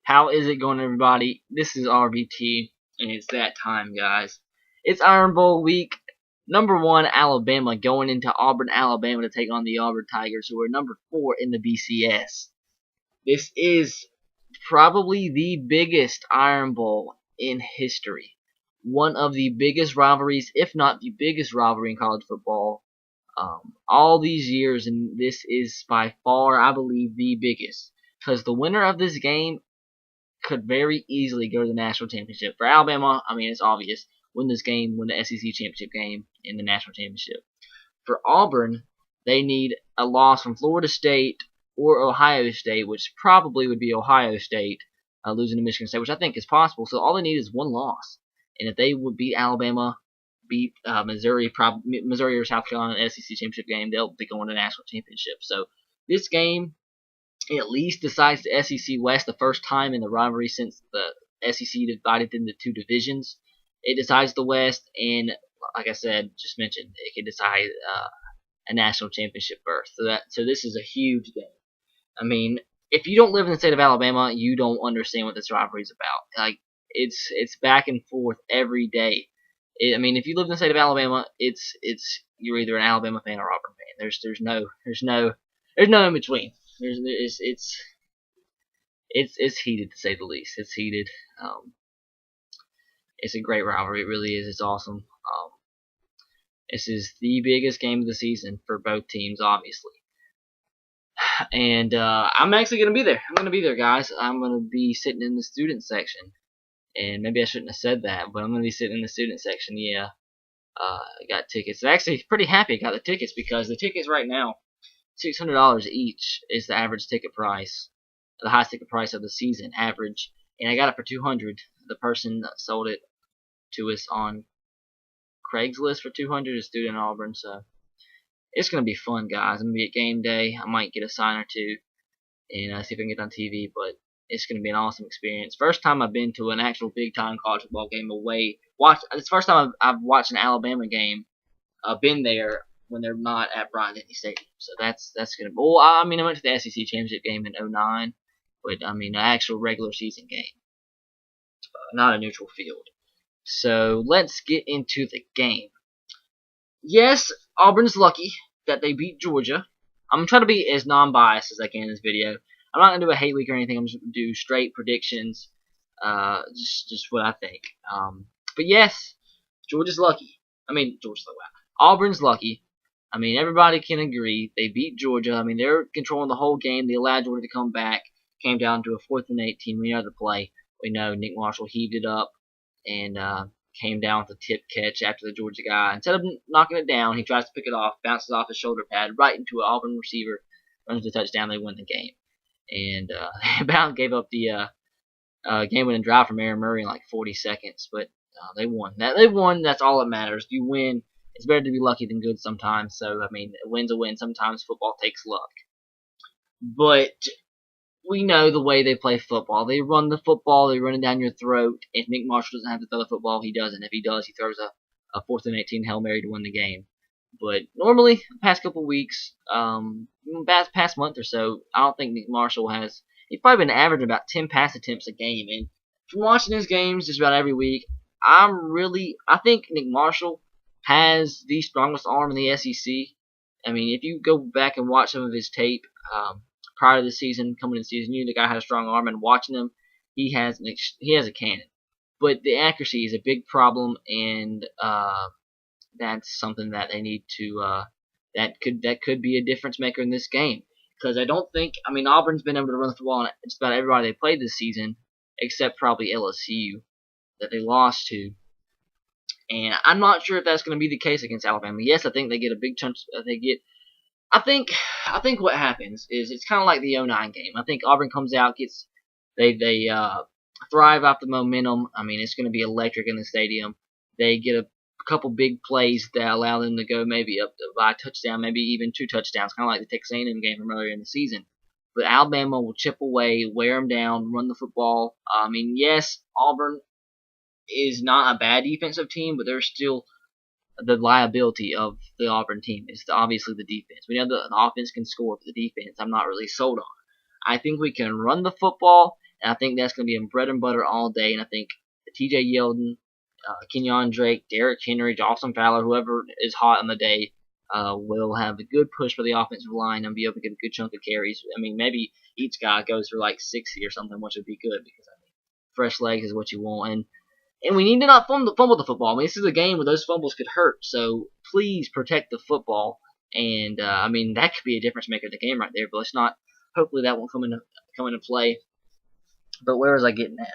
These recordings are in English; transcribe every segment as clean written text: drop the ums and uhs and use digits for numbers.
How is it going, everybody? This is RBT, and it's that time, guys. It's Iron Bowl week. Number 1, Alabama, going into Auburn, Alabama to take on the Auburn Tigers, who are number 4 in the BCS. This is probably the biggest Iron Bowl in history. One of the biggest rivalries, if not the biggest rivalry in college football, all these years, and this is by far, I believe, the biggest. Because the winner of this game could very easily go to the national championship. For Alabama, I mean, it's obvious. Win this game, win the SEC championship game in the national championship. For Auburn, they need a loss from Florida State or Ohio State, which probably would be Ohio State losing to Michigan State, which I think is possible. So all they need is one loss. And if they would beat Alabama, beat Missouri or South Carolina in the SEC championship game, they'll be going to the national championship. So this game at least decides the SEC West the first time in the rivalry since the SEC divided into two divisions. It decides the West, and like I said, just mentioned, it can decide a national championship berth. So this is a huge game. I mean, if you don't live in the state of Alabama, you don't understand what this rivalry is about. Like it's back and forth every day. I mean, if you live in the state of Alabama, it's you're either an Alabama fan or Auburn fan. There's no in between. It's heated, to say the least. It's heated. It's a great rivalry. It really is. It's awesome. This is the biggest game of the season for both teams, obviously. And I'm actually gonna be there. I'm gonna be there, guys. I'm gonna be sitting in the student section. And maybe I shouldn't have said that, but I'm gonna be sitting in the student section. Yeah. I got tickets. Actually, pretty happy I got the tickets because the tickets right now, $600 each is the average ticket price, the highest ticket price of the season, average. And I got it for $200. The person that sold it to us on Craigslist for $200 is a student in Auburn, so it's gonna be fun, guys. I'm gonna be at game day. I might get a sign or two and see if I can get on TV, but it's gonna be an awesome experience. First time I've been to an actual big time college football game away. It's the first time I've watched an Alabama game. Been there when they're not at Bryant-Denny Stadium. So that's gonna be. Well, I mean, I went to the SEC championship game in '09, but I mean, an actual regular season game, not a neutral field. So let's get into the game. Yes, Auburn's lucky that they beat Georgia. I'm gonna try to be as non-biased as I can in this video. I'm not gonna do a hate week or anything. I'm just gonna do straight predictions, just what I think. But yes, Georgia's lucky. I mean, Auburn's lucky. I mean, everybody can agree they beat Georgia. I mean, they're controlling the whole game. They allowed Georgia to come back. Came down to a 4th and 18. We know the play. We know Nick Marshall heaved it up and came down with a tip catch after the Georgia guy. Instead of knocking it down, he tries to pick it off, bounces off his shoulder pad right into an Auburn receiver, runs the touchdown. They win the game. And Bound gave up the game-winning drive from Aaron Murray in like 40 seconds, but they won. They won. That's all that matters. You win. It's better to be lucky than good sometimes. So I mean, a win's a win. Sometimes football takes luck, but we know the way they play football. They run the football. They run it down your throat. If Nick Marshall doesn't have to throw the football, he doesn't. If he does, he throws a 4th and 18 Hail Mary to win the game. But normally, the past couple weeks, past month or so, I don't think Nick Marshall has. He's probably been averaging about 10 pass attempts a game. And from watching his games just about every week, I think Nick Marshall has the strongest arm in the SEC. I mean, if you go back and watch some of his tape prior to the season, coming into the season, you know the guy had a strong arm, and watching him, he has a cannon. But the accuracy is a big problem, and that's something that they need to that could be a difference maker in this game. Because I don't think, I mean, Auburn's been able to run the football on just about everybody they played this season, except probably LSU that they lost to. And I'm not sure if that's going to be the case against Alabama. Yes, I think they get a big chunk. I think what happens is it's kind of like the '09 game. I think Auburn comes out, they thrive off the momentum. I mean, it's going to be electric in the stadium. They get a couple big plays that allow them to go maybe up by a touchdown, maybe even 2 touchdowns, kind of like the Texas A&M game from earlier in the season. But Alabama will chip away, wear them down, run the football. I mean, yes, Auburn is not a bad defensive team, but they're still the liability of the Auburn team is obviously the defense. We know the offense can score, but the defense I'm not really sold on. I think we can run the football, And I think that's going to be a bread and butter all day. And I think T.J. Yeldon, Kenyon Drake, Derrick Henry, Dawson Fowler, whoever is hot on the day, will have a good push for the offensive line and be able to get a good chunk of carries. I mean, maybe each guy goes for like 60 or something, which would be good because I mean, fresh legs is what you want. And we need to not fumble the football. I mean, this is a game where those fumbles could hurt. So please protect the football. And I mean, that could be a difference maker in the game right there. But let's not. Hopefully, that won't come into play. But where was I getting at?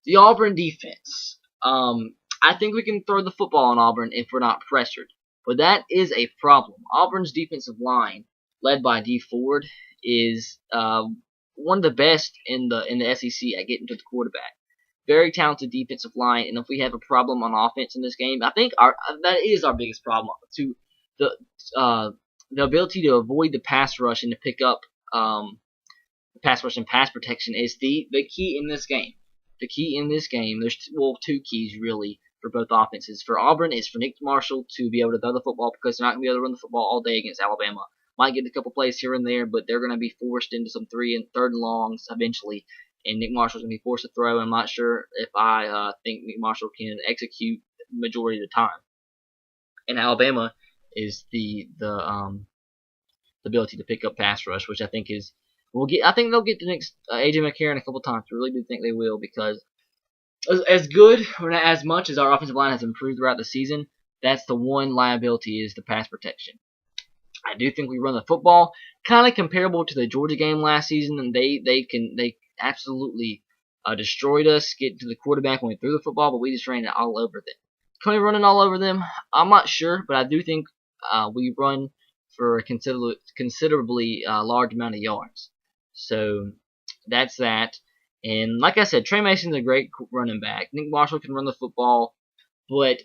The Auburn defense. I think we can throw the football on Auburn if we're not pressured. But that is a problem. Auburn's defensive line, led by D Ford, is one of the best in the SEC at getting to the quarterback. Very talented defensive line, and if we have a problem on offense in this game, I think that is our biggest problem. To the ability to avoid the pass rush and to pick up pass rush and pass protection is the key in this game. The key in this game, there's two keys really for both offenses. For Auburn, is for Nick Marshall to be able to throw the football because they're not going to be able to run the football all day against Alabama. Might get a couple plays here and there, but they're going to be forced into some third and longs eventually. And Nick Marshall's going to be forced to throw. I'm not sure if I think Nick Marshall can execute the majority of the time. And Alabama is the ability to pick up pass rush, which I think is I think they'll get the next AJ McCarron a couple times. I really do think they will because as good or not as much as our offensive line has improved throughout the season, that's the one liability is the pass protection. I do think we run the football kind of comparable to the Georgia game last season, and they absolutely destroyed us getting to the quarterback when we threw the football, but we just ran it all over them. Can we run it all over them? I'm not sure, but I do think we run for a considerably large amount of yards. So that's that. And like I said, Trey Mason's a great running back. Nick Marshall can run the football, but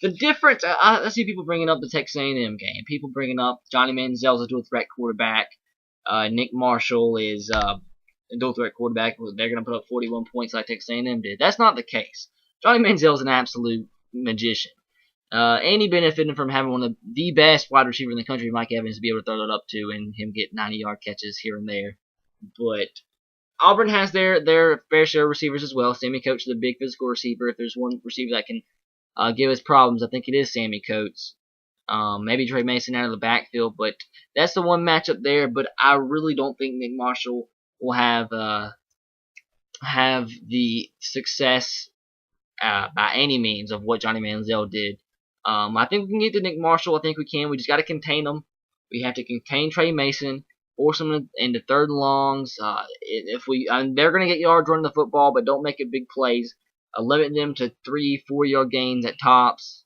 the difference, I see people bringing up the Texas A&M game. People bringing up Johnny Manziel's a dual threat quarterback. Nick Marshall is a dual threat quarterback. They're going to put up 41 points like Texas A&M did. That's not the case. Johnny Manziel is an absolute magician. And he benefited from having one of the best wide receivers in the country, Mike Evans, to be able to throw that up to and him get 90-yard catches here and there. But Auburn has their fair share of receivers as well. Sammy Coates is a big physical receiver. If there's one receiver that can give us problems, I think it is Sammy Coates. Maybe Trey Mason out of the backfield, but that's the one matchup there. But I really don't think Nick Marshall will have the success by any means of what Johnny Manziel did. I think we can get to Nick Marshall. I think we can. We just got to contain him. We have to contain Trey Mason, force him into third and longs. They're going to get yards running the football, but don't make it big plays. Limit them to 3-4 yard gains at tops,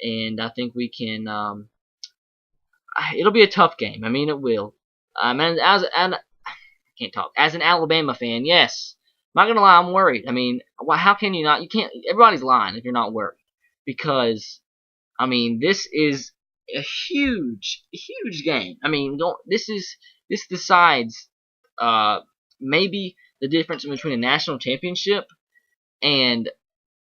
and I think we can. It'll be a tough game. I mean, it will. I can't talk. As an Alabama fan, yes, I'm not gonna lie, I'm worried. I mean, how can you not? You can't. Everybody's lying if you're not worried, because I mean, this is a huge game. I mean, this decides maybe the difference between a national championship and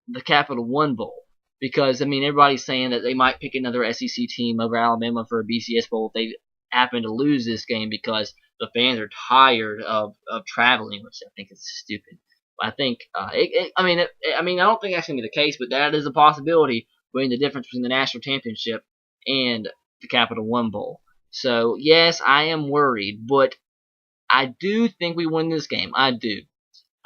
the Capital One Bowl. Because, I mean, everybody's saying that they might pick another SEC team over Alabama for a BCS Bowl if they happen to lose this game because the fans are tired of traveling, which I think is stupid. But I think, I don't think that's going to be the case, but that is a possibility between the difference between the national championship and the Capital One Bowl. So, yes, I am worried, but I do think we win this game. I do.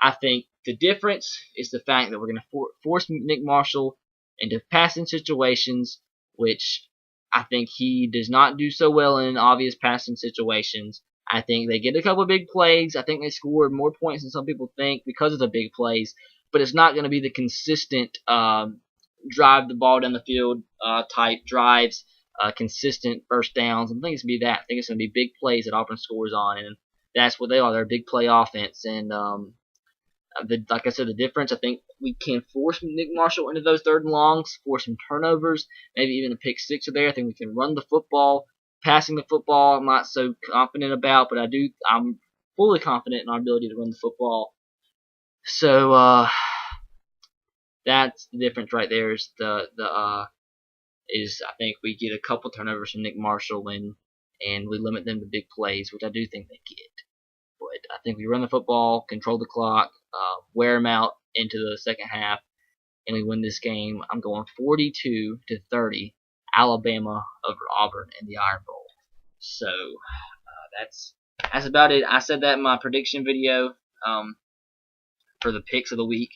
I think the difference is the fact that we're going to force Nick Marshall into passing situations, which I think he does not do so well in obvious passing situations. I think they get a couple of big plays. I think they score more points than some people think because of the big plays, but it's not going to be the consistent drive the ball down the field type drives, consistent first downs. I think it's going to be that. I think it's going to be big plays that Auburn scores on, and that's what they are. They're a big play offense, and like I said, the difference, I think we can force Nick Marshall into those third and longs, force some turnovers, maybe even a pick six or there. I think we can run the football. Passing the football, I'm not so confident about, but I'm fully confident in our ability to run the football. So that's the difference right there. Is I think we get a couple turnovers from Nick Marshall and we limit them to big plays, which I do think they get. But I think we run the football, control the clock, wear them out into the second half, and we win this game. I'm going 42-30, Alabama over Auburn in the Iron Bowl. So that's about it. I said that in my prediction video for the picks of the week.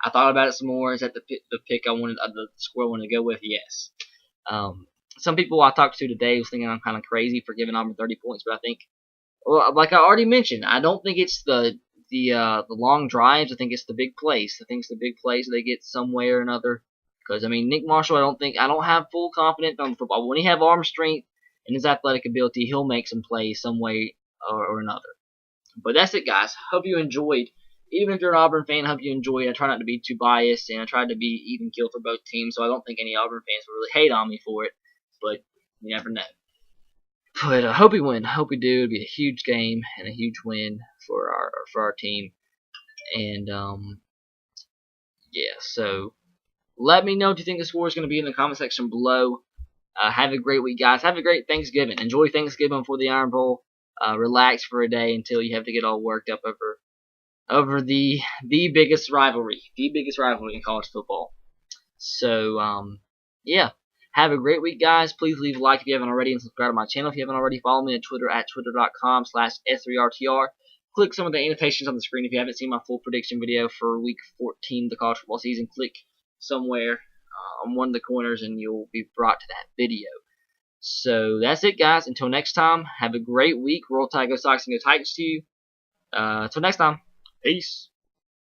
I thought about it some more. Is that the pick I wanted, the score I wanted to go with? Yes. Some people I talked to today was thinking I'm kind of crazy for giving Auburn 30 points, but I think, well, like I already mentioned, I don't think it's the long drives. I think it's the big plays. I think it's the big plays they get some way or another. Because I mean, Nick Marshall, I don't have full confidence on football. When he have arm strength and his athletic ability, he'll make some plays some way or another. But that's it, guys. Hope you enjoyed. Even if you're an Auburn fan, I hope you enjoyed. I try not to be too biased, and I tried to be even keel for both teams, so I don't think any Auburn fans will really hate on me for it. But you never know. But I hope we win. I hope we do. It'd be a huge game and a huge win for our team. And yeah. So let me know what you think the score is going to be in the comment section below. Have a great week, guys. Have a great Thanksgiving. Enjoy Thanksgiving before the Iron Bowl. Relax for a day until you have to get all worked up over the biggest rivalry in college football. So yeah. Have a great week, guys. Please leave a like if you haven't already and subscribe to my channel if you haven't already. Follow me on Twitter at twitter.com/S3RTR. Click some of the annotations on the screen if you haven't seen my full prediction video for week 14 of the college football season. Click somewhere on one of the corners and you'll be brought to that video. So that's it, guys. Until next time, have a great week. Roll Tide, go Sox, and go Titans to you. Until next time, peace.